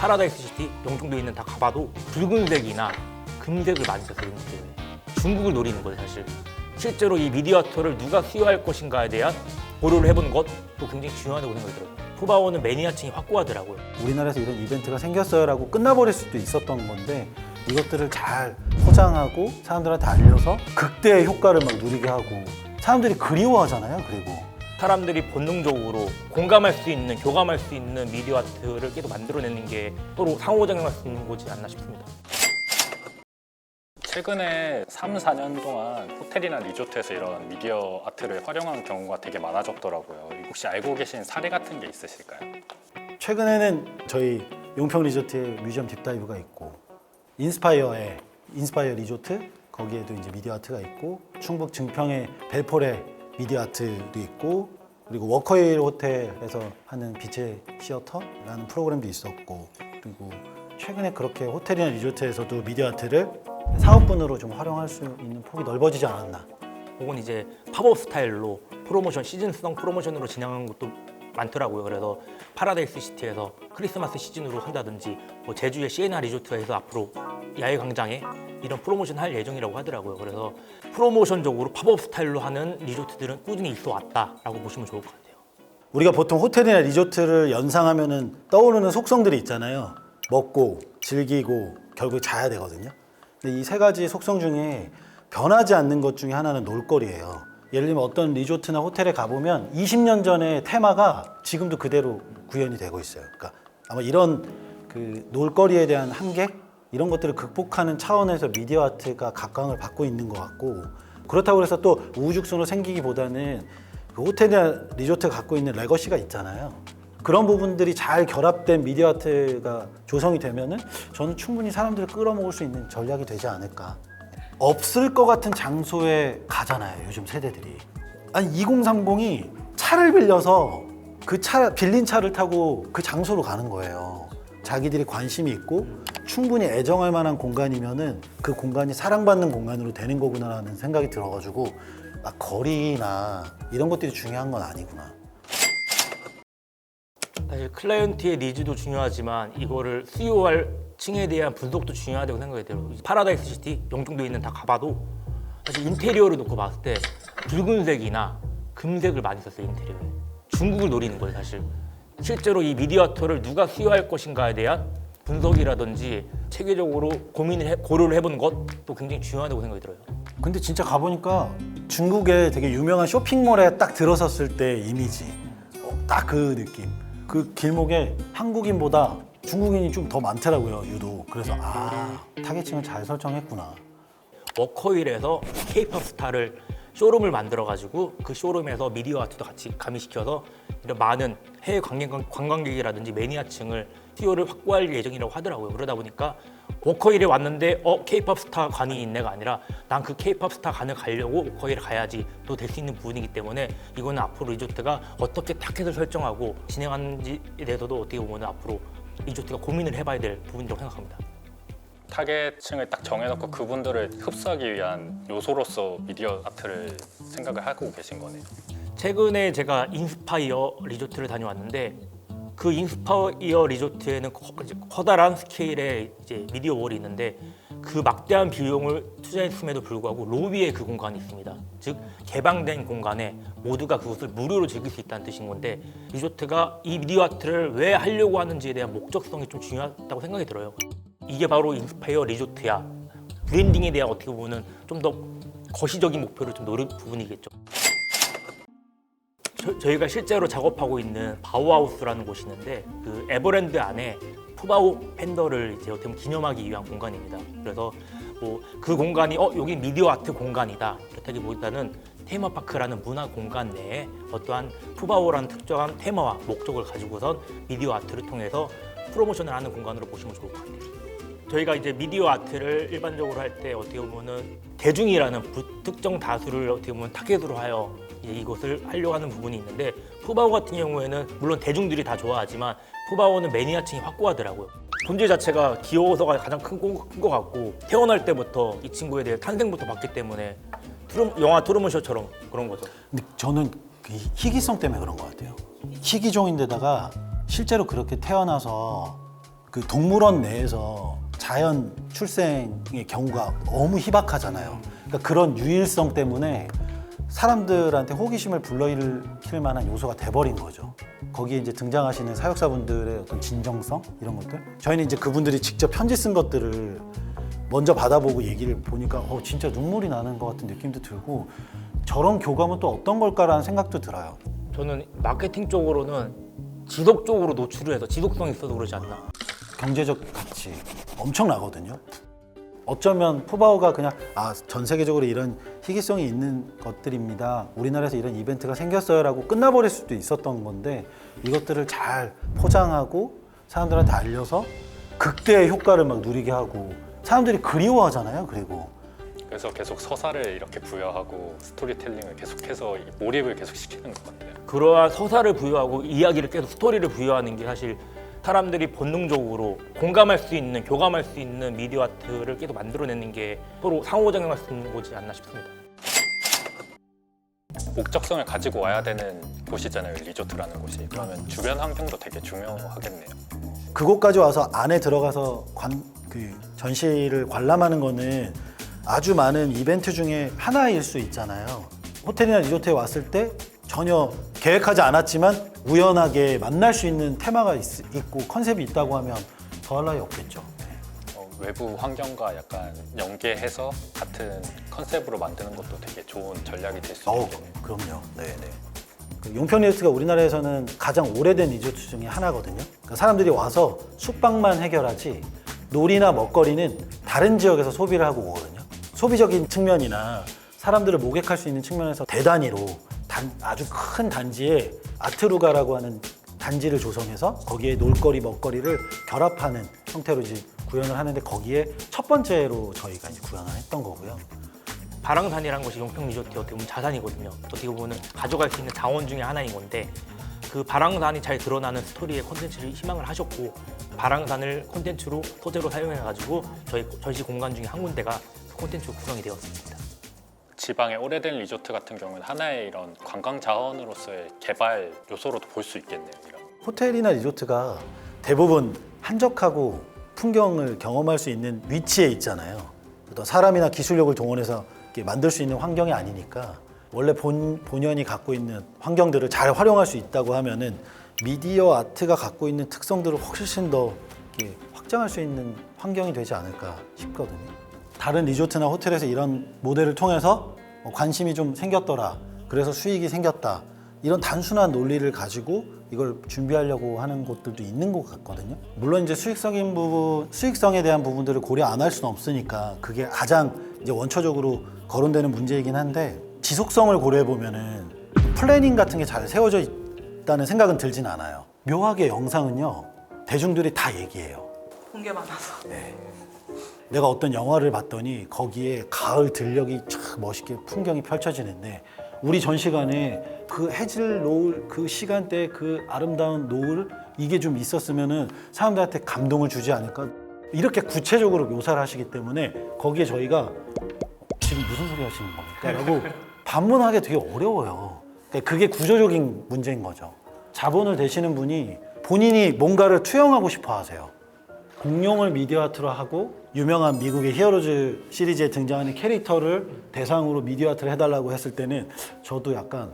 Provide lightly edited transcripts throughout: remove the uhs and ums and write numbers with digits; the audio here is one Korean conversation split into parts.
파라다이스 시티, 영종도에 있는 다 가봐도 붉은색이나 금색을 많이 썼어요. 인테리어에. 중국을 노리는 거예요, 사실. 실제로 이 미디어 아트를 누가 수요할 것인가에 대한 고려를 해보는 것도 굉장히 중요하다고 생각이 들어요. 푸바오는 매니아층이 확고하더라고요. 우리나라에서 이런 이벤트가 생겼어요라고 끝나버릴 수도 있었던 건데 이것들을 잘 포장하고 사람들한테 알려서 극대의 효과를 막 누리게 하고 사람들이 그리워하잖아요. 그리고 사람들이 본능적으로 공감할 수 있는, 교감할 수 있는 미디어 아트를 계속 만들어내는 게 서로 상호작용할 수 있는 거지 않나 싶습니다. 최근에 3, 4년 동안 호텔이나 리조트에서 이런 미디어 아트를 활용하는 경우가 되게 많아졌더라고요. 혹시 알고 계신 사례 같은 게 있으실까요? 최근에는 저희 용평 리조트에 뮤지엄 딥다이브가 있고 인스파이어에 인스파이어 리조트 거기에도 이제 미디어 아트가 있고 충북 증평의 벨포레 미디어 아트도 있고 그리고 워커힐 호텔에서 하는 빛의 시어터라는 프로그램도 있었고 그리고 최근에 그렇게 호텔이나 리조트에서도 미디어 아트를 사업분으로 좀 활용할 수 있는 폭이 넓어지지 않았나. 혹은 이제 팝업 스타일로 프로모션, 시즌성 프로모션으로 진행하는 것도 많더라고요. 그래서 파라다이스 시티에서 크리스마스 시즌으로 한다든지 뭐 제주의 시에나 리조트에서 앞으로 야외 광장에 이런 프로모션 할 예정이라고 하더라고요. 그래서 프로모션적으로 팝업 스타일로 하는 리조트들은 꾸준히 있어 왔다라고 보시면 좋을 것 같아요. 우리가 보통 호텔이나 리조트를 연상하면은 떠오르는 속성들이 있잖아요. 먹고 즐기고 결국 자야 되거든요. 근데 이 세 가지 속성 중에 변하지 않는 것 중에 하나는 놀거리예요. 예를 들면 어떤 리조트나 호텔에 가보면 20년 전의 테마가 지금도 그대로 구현이 되고 있어요. 그러니까 아마 이런 그 놀거리에 대한 한계 이런 것들을 극복하는 차원에서 미디어 아트가 각광을 받고 있는 것 같고 그렇다고 해서 또 우후죽순으로 생기기보다는 그 호텔이나 리조트가 갖고 있는 레거시가 있잖아요. 그런 부분들이 잘 결합된 미디어 아트가 조성이 되면은 저는 충분히 사람들을 끌어모을 수 있는 전략이 되지 않을까. 없을 것 같은 장소에 가잖아요, 요즘 세대들이. 아니 2030이 차를 빌려서 그 빌린 차를 타고 그 장소로 가는 거예요. 자기들이 관심이 있고 충분히 애정할 만한 공간이면은 그 공간이 사랑받는 공간으로 되는 거구나라는 생각이 들어가지고 막 거리나 이런 것들이 중요한 건 아니구나. 사실 클라이언트의 니즈도 중요하지만 이거를 수요할 층에 대한 분석도 중요하다고 생각이 들어요. 파라다이스 시티, 영종도에 있는 다 가봐도 사실 인테리어를 놓고 봤을 때 붉은색이나 금색을 많이 썼어요, 인테리어에. 중국을 노리는 거예요, 사실. 실제로 이 미디어 아트를 누가 수요할 것인가에 대한 분석이라든지 체계적으로 고려를 해보는 것도 굉장히 중요하다고 생각이 들어요. 근데 진짜 가보니까 중국의 되게 유명한 쇼핑몰에 딱 들어섰을 때 이미지 딱 그 느낌. 그 길목에 한국인보다 중국인이 좀 더 많더라고요, 유독. 그래서 타겟층을 잘 설정했구나. 워커힐에서 K-팝 스타를 쇼룸을 만들어가지고 그 쇼룸에서 미디어 아트도 같이 가미시켜서 이런 많은 해외 관광객이라든지 매니아층을 수요를 확보할 예정이라고 하더라고요. 그러다 보니까 워커힐에 왔는데 K-팝 스타 관이 있네가 아니라 난 그 K-팝 스타 관을 가려고 워커힐에 가야지 또 될 수 있는 부분이기 때문에 이거는 앞으로 리조트가 어떻게 타겟을 설정하고 진행하는지에 대해서도 어떻게 보면 앞으로 리조트가 고민을 해봐야 될 부분이라고 생각합니다. 타겟층을 딱 정해놓고 그분들을 흡수하기 위한 요소로서 미디어 아트를 생각을 하고 계신 거네요. 최근에 제가 인스파이어 리조트를 다녀왔는데 그 인스파이어 리조트에는 커다란 스케일의 이제 미디어 월이 있는데 그 막대한 비용을 투자했음에도 불구하고 로비에 그 공간이 있습니다. 즉 개방된 공간에 모두가 그것을 무료로 즐길 수 있다는 뜻인 건데 리조트가 이 미디어 아트를 왜 하려고 하는지에 대한 목적성이 좀 중요하다고 생각이 들어요. 이게 바로 인스파이어 리조트야. 브랜딩에 대한 어떻게 보면 좀 더 거시적인 목표를 좀 노릴 부분이겠죠. 저희가 실제로 작업하고 있는 바우하우스라는 곳이 있는데 그 에버랜드 안에 푸바오 팬더를 이제 어떻게 보면 기념하기 위한 공간입니다. 그래서 뭐 그 공간이 여기 미디어 아트 공간이다 그렇다기보다는 테마파크라는 문화 공간 내에 어떠한 푸바오라는 특정한 테마와 목적을 가지고선 미디어 아트를 통해서 프로모션을 하는 공간으로 보시면 좋을 것 같아요. 저희가 이제 미디어 아트를 일반적으로 할 때 어떻게 보면은 대중이라는 특정 다수를 어떻게 보면 타겟으로 하여 이것을 하려고 하는 부분이 있는데 푸바오 같은 경우에는 물론 대중들이 다 좋아하지만 푸바오는 매니아층이 확고하더라고요. 존재 자체가 귀여워서가 가장 큰 것 같고 태어날 때부터 이 친구에 대해 탄생부터 봤기 때문에 영화 트루먼 쇼처럼 그런 거죠. 근데 저는 그 희귀성 때문에 그런 것 같아요. 희귀종인데다가 실제로 그렇게 태어나서 그 동물원 내에서 자연 출생의 경우가 너무 희박하잖아요. 그러니까 그런 유일성 때문에 사람들한테 호기심을 불러일으킬 만한 요소가 돼버린 거죠. 거기에 이제 등장하시는 사육사분들의 어떤 진정성 이런 것들. 저희는 이제 그분들이 직접 편지 쓴 것들을 먼저 받아보고 얘기를 보니까 진짜 눈물이 나는 것 같은 느낌도 들고 저런 교감은 또 어떤 걸까라는 생각도 들어요. 저는 마케팅 쪽으로는 지속적으로 노출을 해서 지속성이 있어서 그러지 않나. 경제적 가치 엄청나거든요. 어쩌면 푸바오가 그냥 전 세계적으로 이런 희귀성이 있는 것들입니다. 우리나라에서 이런 이벤트가 생겼어요라고 끝나버릴 수도 있었던 건데 이것들을 잘 포장하고 사람들한테 알려서 극대의 효과를 막 누리게 하고 사람들이 그리워하잖아요. 그래서 계속 서사를 이렇게 부여하고 스토리텔링을 계속해서 몰입을 계속 시키는 것 같아요. 그러한 서사를 부여하고 이야기를 계속 스토리를 부여하는 게 사실 사람들이 본능적으로 공감할 수 있는, 교감할 수 있는 미디어 아트를 계속 만들어내는 게 서로 상호작용할 수 있는 거지 않나 싶습니다. 목적성을 가지고 와야 되는 곳이잖아요, 리조트라는 곳이. 그러면 주변 환경도 되게 중요하겠네요. 그곳까지 와서 안에 들어가서 전시를 관람하는 거는 아주 많은 이벤트 중에 하나일 수 있잖아요. 호텔이나 리조트에 왔을 때 전혀 계획하지 않았지만 우연하게 만날 수 있는 테마가 있고 컨셉이 있다고 하면 더할 나위 없겠죠. 외부 환경과 약간 연계해서 같은 컨셉으로 만드는 것도 되게 좋은 전략이 될 수 있겠네요. 그럼요. 네네. 그 용평 리조트가 우리나라에서는 가장 오래된 리조트 중에 하나거든요. 그러니까 사람들이 와서 숙박만 해결하지 놀이나 먹거리는 다른 지역에서 소비를 하고 오거든요. 소비적인 측면이나 사람들을 모객할 수 있는 측면에서 대단위로 아주 큰 단지에 아트루가라고 하는 단지를 조성해서 거기에 놀거리, 먹거리를 결합하는 형태로 이제 구현을 하는데 거기에 첫 번째로 저희가 이제 구현을 했던 거고요. 바랑산이라는 것이 용평 리조트의 어떻게 보면 자산이거든요. 어떻게 보면 가져갈 수 있는 자원 중에 하나인 건데 그 바랑산이 잘 드러나는 스토리의 콘텐츠를 희망을 하셨고 바랑산을 콘텐츠로 소재로 사용해가지고 저희 전시 공간 중에 한 군데가 콘텐츠로 구성이 되었습니다. 지방의 오래된 리조트 같은 경우는 하나의 이런 관광 자원으로서의 개발 요소로도 볼 수 있겠네요. 이런. 호텔이나 리조트가 대부분 한적하고 풍경을 경험할 수 있는 위치에 있잖아요. 어떤 사람이나 기술력을 동원해서 이렇게 만들 수 있는 환경이 아니니까 원래 본연이 갖고 있는 환경들을 잘 활용할 수 있다고 하면은 미디어 아트가 갖고 있는 특성들을 훨씬 더 이렇게 확장할 수 있는 환경이 되지 않을까 싶거든요. 다른 리조트나 호텔에서 이런 모델을 통해서 관심이 좀 생겼더라. 그래서 수익이 생겼다. 이런 단순한 논리를 가지고 이걸 준비하려고 하는 곳들도 있는 것 같거든요. 물론 이제 수익성에 대한 부분들을 고려 안 할 수는 없으니까 그게 가장 이제 원초적으로 거론되는 문제이긴 한데 지속성을 고려해 보면은 플래닝 같은 게 잘 세워져 있다는 생각은 들진 않아요. 묘하게 영상은요 대중들이 다 얘기해요. 본 게 많아서. 내가 어떤 영화를 봤더니 거기에 가을 들녘이 촥 멋있게 풍경이 펼쳐지는데 우리 전시관에 그 해질 노을 그 시간대 그 아름다운 노을 이게 좀 있었으면은 사람들한테 감동을 주지 않을까 이렇게 구체적으로 묘사를 하시기 때문에 거기에 저희가 지금 무슨 소리 하시는 겁니까? 라고 반문하기 되게 어려워요. 그러니까 그게 구조적인 문제인 거죠. 자본을 대시는 분이 본인이 뭔가를 투영하고 싶어 하세요. 공룡을 미디어 아트로 하고 유명한 미국의 히어로즈 시리즈에 등장하는 캐릭터를 대상으로 미디어 아트를 해달라고 했을 때는 저도 약간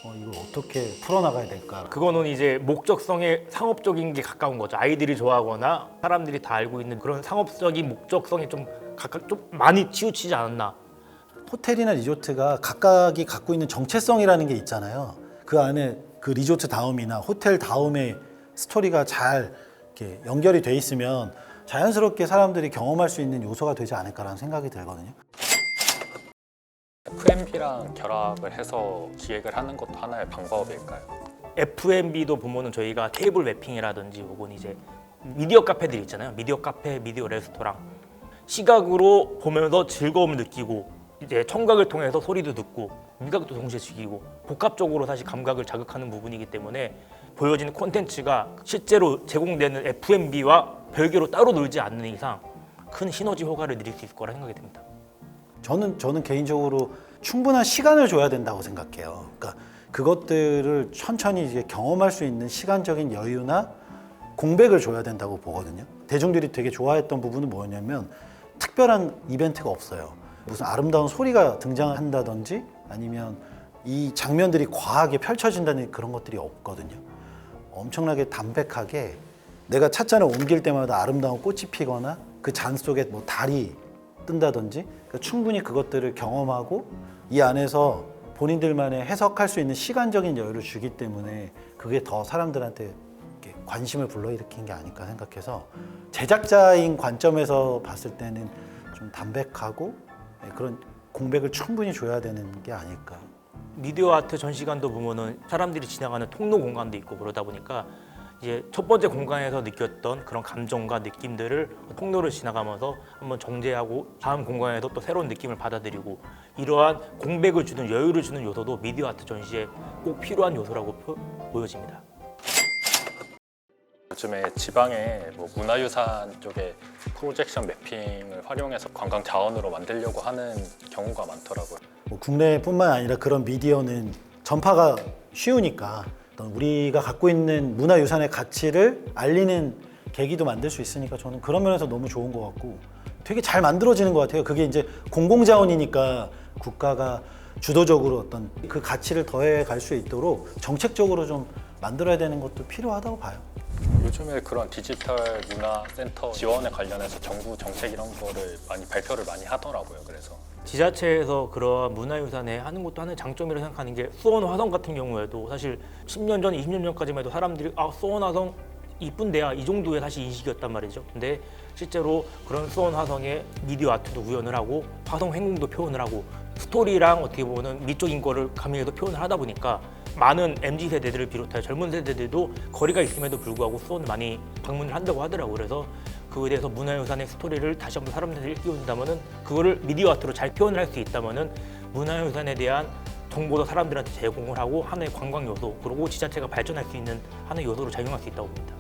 이걸 어떻게 풀어나가야 될까. 그거는 이제 목적성에 상업적인 게 가까운 거죠. 아이들이 좋아하거나 사람들이 다 알고 있는 그런 상업적인 목적성이 좀 많이 치우치지 않았나. 호텔이나 리조트가 각각이 갖고 있는 정체성이라는 게 있잖아요. 그 안에 그 리조트 다음이나 호텔 다음의 스토리가 잘 이렇게 연결이 돼 있으면 자연스럽게 사람들이 경험할 수 있는 요소가 되지 않을까라는 생각이 들거든요. F&B랑 결합을 해서 기획을 하는 것도 하나의 방법일까요? F&B도 보면은 저희가 테이블 맵핑이라든지 혹은 이제 미디어 카페들 있잖아요. 미디어 카페, 미디어 레스토랑. 시각으로 보면서 즐거움을 느끼고 이제 청각을 통해서 소리도 듣고 미각도 동시에 즐기고 복합적으로 사실 감각을 자극하는 부분이기 때문에 보여지는 콘텐츠가 실제로 제공되는 F&B와 별개로 따로 놀지 않는 이상 큰 시너지 효과를 누릴 수 있을 거라 생각이 됩니다. 저는 개인적으로 충분한 시간을 줘야 된다고 생각해요. 그러니까 그것들을 천천히 이제 경험할 수 있는 시간적인 여유나 공백을 줘야 된다고 보거든요. 대중들이 되게 좋아했던 부분은 뭐였냐면 특별한 이벤트가 없어요. 무슨 아름다운 소리가 등장한다든지 아니면 이 장면들이 과하게 펼쳐진다는 그런 것들이 없거든요. 엄청나게 담백하게 내가 찻잔을 옮길 때마다 아름다운 꽃이 피거나 그 잔 속에 뭐 달이 뜬다든지 그러니까 충분히 그것들을 경험하고 이 안에서 본인들만의 해석할 수 있는 시간적인 여유를 주기 때문에 그게 더 사람들한테 이렇게 관심을 불러일으킨 게 아닐까 생각해서 제작자인 관점에서 봤을 때는 좀 담백하고 그런 공백을 충분히 줘야 되는 게 아닐까. 미디어 아트 전시관도 보면은 사람들이 지나가는 통로 공간도 있고 그러다 보니까 이제 첫 번째 공간에서 느꼈던 그런 감정과 느낌들을 통로를 지나가면서 한번 정제하고 다음 공간에서 또 새로운 느낌을 받아들이고 이러한 공백을 주는 여유를 주는 요소도 미디어 아트 전시에 꼭 필요한 요소라고 보여집니다. 요즘에 지방에 뭐 문화유산 쪽에 프로젝션 매핑을 활용해서 관광 자원으로 만들려고 하는 경우가 많더라고요. 뭐 국내뿐만 아니라 그런 미디어는 전파가 쉬우니까 어떤 우리가 갖고 있는 문화유산의 가치를 알리는 계기도 만들 수 있으니까 저는 그런 면에서 너무 좋은 것 같고 되게 잘 만들어지는 것 같아요. 그게 이제 공공자원이니까 국가가 주도적으로 어떤 그 가치를 더해 갈 수 있도록 정책적으로 좀 만들어야 되는 것도 필요하다고 봐요. 요즘에 그런 디지털 문화센터 지원에 관련해서 정부 정책 이런 거를 많이 발표를 많이 하더라고요. 그래서 지자체에서 그런 문화유산에 하는 것도 하는 장점이라고 생각하는 게 수원 화성 같은 경우에도 사실 10년 전, 20년 전까지만 해도 사람들이 수원 화성 이쁜데야 이 정도의 사실 인식이었단 말이죠. 근데 실제로 그런 수원 화성에 미디어 아트도 구현을 하고 화성 행궁도 표현을 하고 스토리랑 어떻게 보면 미적인 거를 가미해서 표현을 하다 보니까 많은 MZ 세대들을 비롯해 젊은 세대들도 거리가 있음에도 불구하고 수원을 많이 방문을 한다고 하더라고요. 그래서 그에 대해서 문화유산의 스토리를 다시 한번 사람들이 띄운다면은 그거를 미디어 아트로 잘 표현을 할 수 있다면은 문화유산에 대한 정보도 사람들한테 제공을 하고 하나의 관광 요소 그리고 지자체가 발전할 수 있는 하나의 요소로 작용할 수 있다고 봅니다.